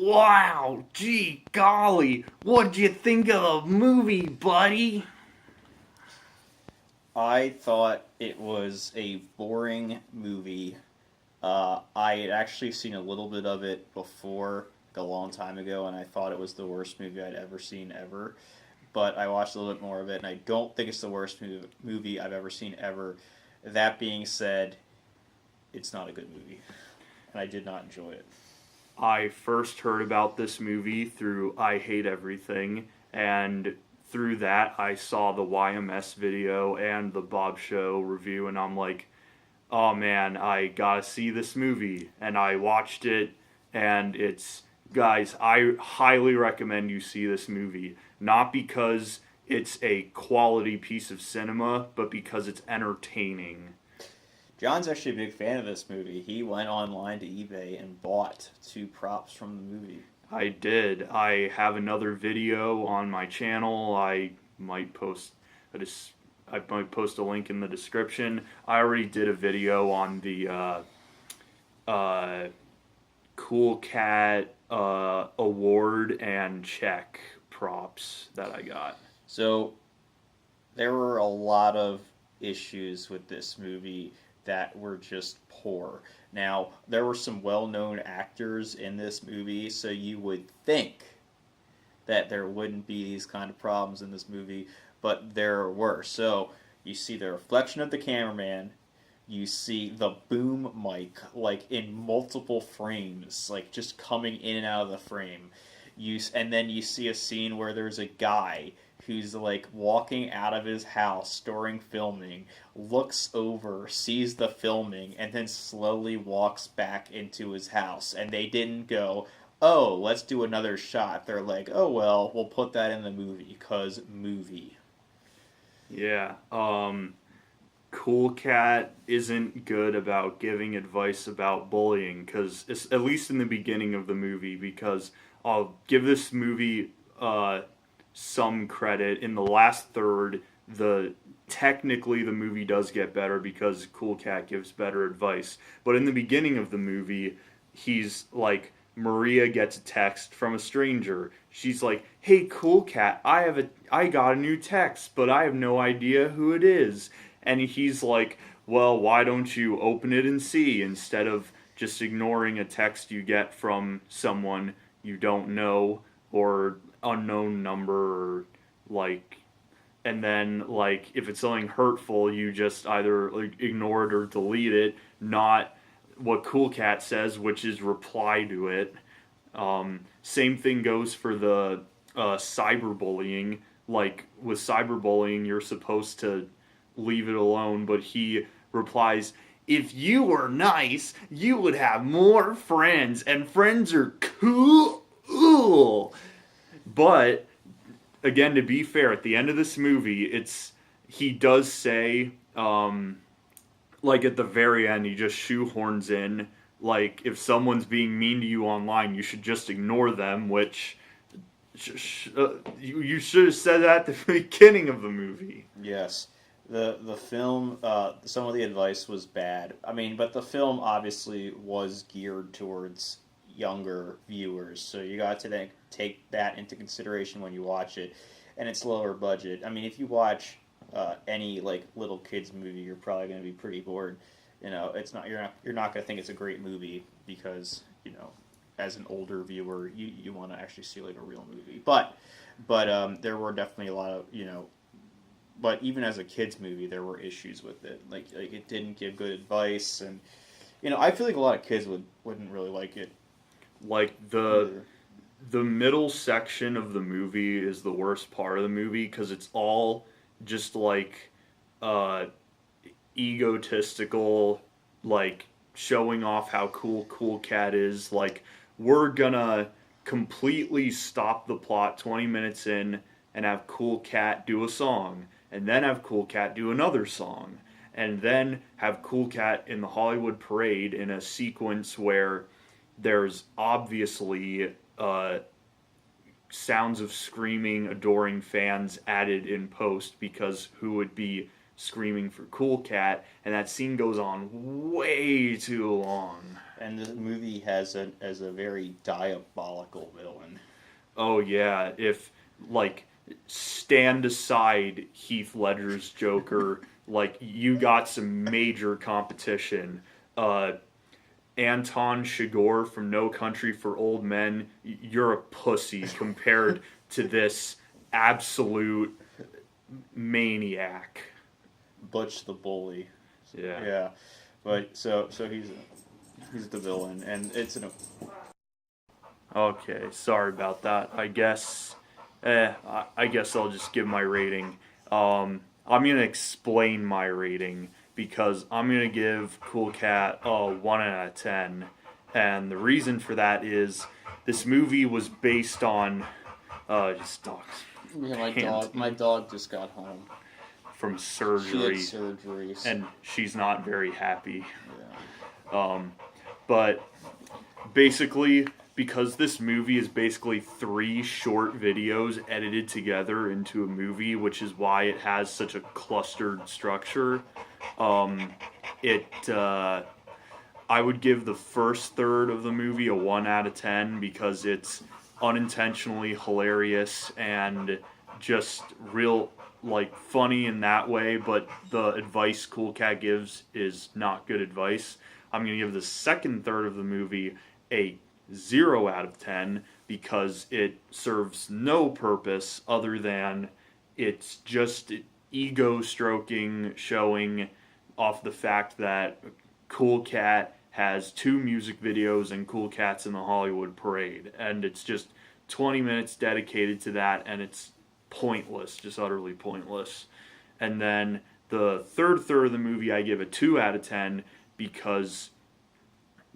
Wow, gee golly, what'd you think of the movie, buddy? I thought it was a boring movie. I had actually seen a little bit of it before, like a long time ago, and I thought it was the worst movie I'd ever seen ever. But I watched a little bit more of it, and I don't think it's the worst movie I've ever seen ever. That being said, it's not a good movie, and I did not enjoy it. I first heard about this movie through I Hate Everything, and through that I saw the YMS video and the Bob Show review, and I'm like, oh man, I gotta see this movie. And I watched it, and guys, I highly recommend you see this movie. Not because it's a quality piece of cinema, but because it's entertaining. John's actually a big fan of this movie. He went online to eBay and bought two props from the movie. I did. I have another video on my channel. Might post a dis- I might post a link in the description. I already did a video on the uh, Cool Cat award and check props that I got. So there were a lot of issues with this movie that were just poor. Now, there were some well known actors in this movie, so you would think that there wouldn't be these kind of problems in this movie, but there were. So you see the reflection of the cameraman, you see the boom mic like in multiple frames, like just coming in and out of the frame. And then you see a scene where there's a guy who's like walking out of his house during filming, looks over, sees the filming, and then slowly walks back into his house. And they didn't go, oh, let's do another shot. They're like, oh, well, we'll put that in the movie, because movie. Yeah. Cool Cat isn't good about giving advice about bullying, because at least in the beginning of the movie, because I'll give this movie some credit. In the last third, technically the movie does get better because Cool Cat gives better advice. But in the beginning of the movie, he's like, Maria gets a text from a stranger. She's like, "Hey, Cool Cat, I got a new text, but I have no idea who it is." And he's like, "Well, why don't you open it and see instead of just ignoring a text you get from someone you don't know or unknown number or like." And then, like, if it's something hurtful, you just either like, ignore it or delete it, not what Cool Cat says, which is reply to it. Same thing goes for the cyberbullying. Like, with cyberbullying, you're supposed to leave it alone, but he replies, "If you were nice, you would have more friends, and friends are cool." But again, to be fair, at the end of this movie, he does say, like at the very end, he just shoehorns in, like, if someone's being mean to you online, you should just ignore them, which you should have said that at the beginning of the movie. Yes. The film, some of the advice was bad. I mean, but the film obviously was geared towards younger viewers, so you got to then take that into consideration when you watch it. And it's lower budget. I mean, if you watch any like little kids movie, you're probably going to be pretty bored. You know, it's not you're not going to think it's a great movie because as an older viewer, you want to actually see like a real movie. But there were definitely a lot of But even as a kids movie, there were issues with it. Like it didn't give good advice, and I feel like a lot of kids wouldn't really like it. Like Either. the middle section of the movie is the worst part of the movie because it's all just like uh, egotistical, like showing off how Cool Cat is. Like, we're gonna completely stop the plot 20 minutes in and have Cool Cat do a song, and then have Cool Cat do another song, and then have Cool Cat in the Hollywood Parade in a sequence where there's obviously sounds of screaming, adoring fans added in post because who would be screaming for Cool Cat, and that scene goes on way too long. And the movie has a very diabolical villain. Oh yeah, if like stand aside Heath Ledger's Joker, like you got some major competition. Anton Chigurh from No Country for Old Men, you're a pussy compared to this absolute maniac. Butch the Bully. Yeah. Yeah, but so he's the villain, and it's an. Okay, sorry about that. I guess I'll just give my rating. I'm gonna explain my rating because I'm gonna give Cool Cat a 1 out of 10, and the reason for that is this movie was based on just dogs Yeah, my dog just got home. from She surgery, had surgery. and she's not very happy. Yeah. But basically, because this movie is basically 3 short videos edited together into a movie, which is why it has such a clustered structure, it I would give the first third of the movie a 1 out of 10 because it's unintentionally hilarious and just real like funny in that way, but the advice Cool Cat gives is not good advice. I'm going to give the second third of the movie a 0 out of 10 because it serves no purpose other than it's just ego stroking, showing off the fact that Cool Cat has 2 music videos and Cool Cat's in the Hollywood Parade. And it's just 20 minutes dedicated to that, and it's pointless, just utterly pointless. And then the third of the movie, I give a 2 out of 10 because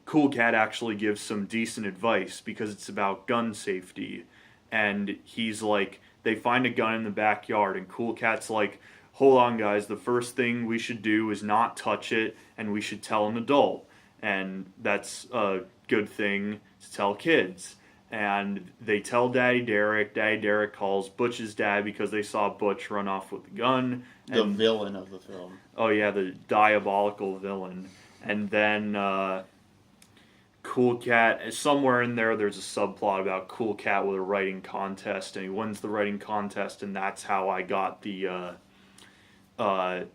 Cool Cat actually gives some decent advice because it's about gun safety. And he's like, they find a gun in the backyard, and Cool Cat's like, hold on, guys, the first thing we should do is not touch it, and we should tell an adult. And that's a good thing to tell kids. And they tell Daddy Derek. Daddy Derek calls Butch's dad because they saw Butch run off with the gun. The villain of the film. Oh yeah, the diabolical villain. And then Cool Cat, somewhere in there, there's a subplot about Cool Cat with a writing contest, and he wins the writing contest, and that's how I got the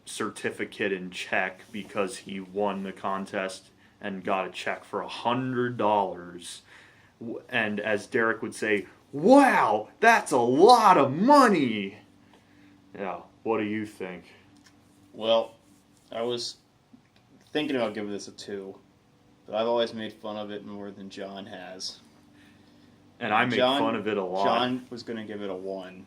certificate in check because he won the contest and got a check for $100. And as Derek would say, wow, that's a lot of money. Yeah, what do you think? Well, I was thinking about giving this a 2, but I've always made fun of it more than John has. And I make fun of it a lot. John was going to give it a 1.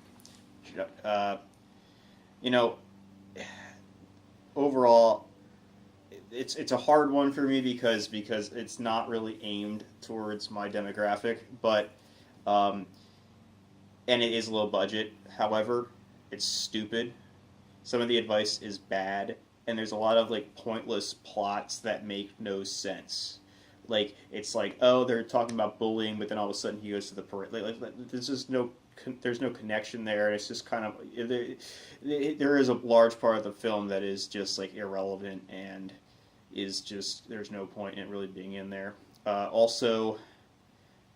Overall, it's a hard one for me because it's not really aimed towards my demographic, but and it is low budget. However, it's stupid. Some of the advice is bad, and there's a lot of like pointless plots that make no sense. Like it's like, oh, they're talking about bullying, but then all of a sudden he goes to the parade. There's just there's no connection there. It's just kind of there is a large part of the film that is just like irrelevant and is just there's no point in it really being in there. Also,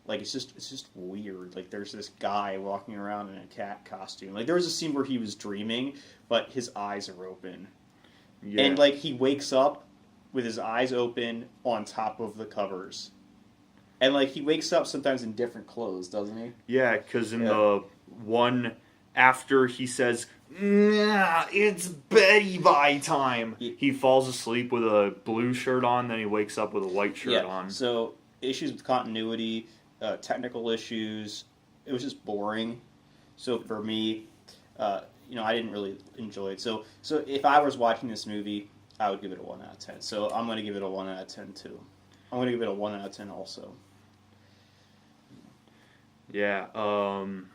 like it's just weird. Like there's this guy walking around in a cat costume. Like there was a scene where he was dreaming, but his eyes are open, and like he wakes up with his eyes open on top of the covers. And, like, he wakes up sometimes in different clothes, doesn't he? Yeah, because in the one after he says, nah, it's Betty by time, he falls asleep with a blue shirt on, then he wakes up with a white shirt on. So, issues with continuity, technical issues, it was just boring. So, for me, I didn't really enjoy it. So if I was watching this movie, I would give it a 1 out of 10. So, I'm going to give it a 1 out of 10, too. I'm going to give it a 1 out of 10 also. Yeah, and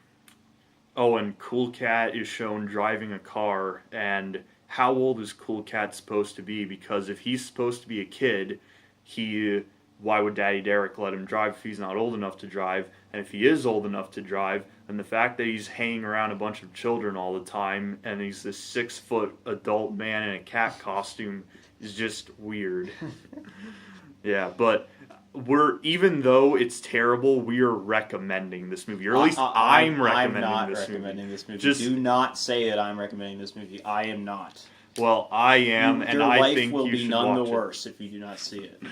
Cool Cat is shown driving a car, and how old is Cool Cat supposed to be? Because if he's supposed to be a kid, he why would Daddy Derek let him drive if he's not old enough to drive? And if he is old enough to drive, then the fact that he's hanging around a bunch of children all the time and he's this 6-foot adult man in a cat costume is just weird. Yeah, but even though it's terrible, we are recommending this movie. Or at least I'm recommending this movie. Just do not say that I'm recommending this movie. I am not. Well, I am, and I think your life will be should none watch the worse if you do not see it.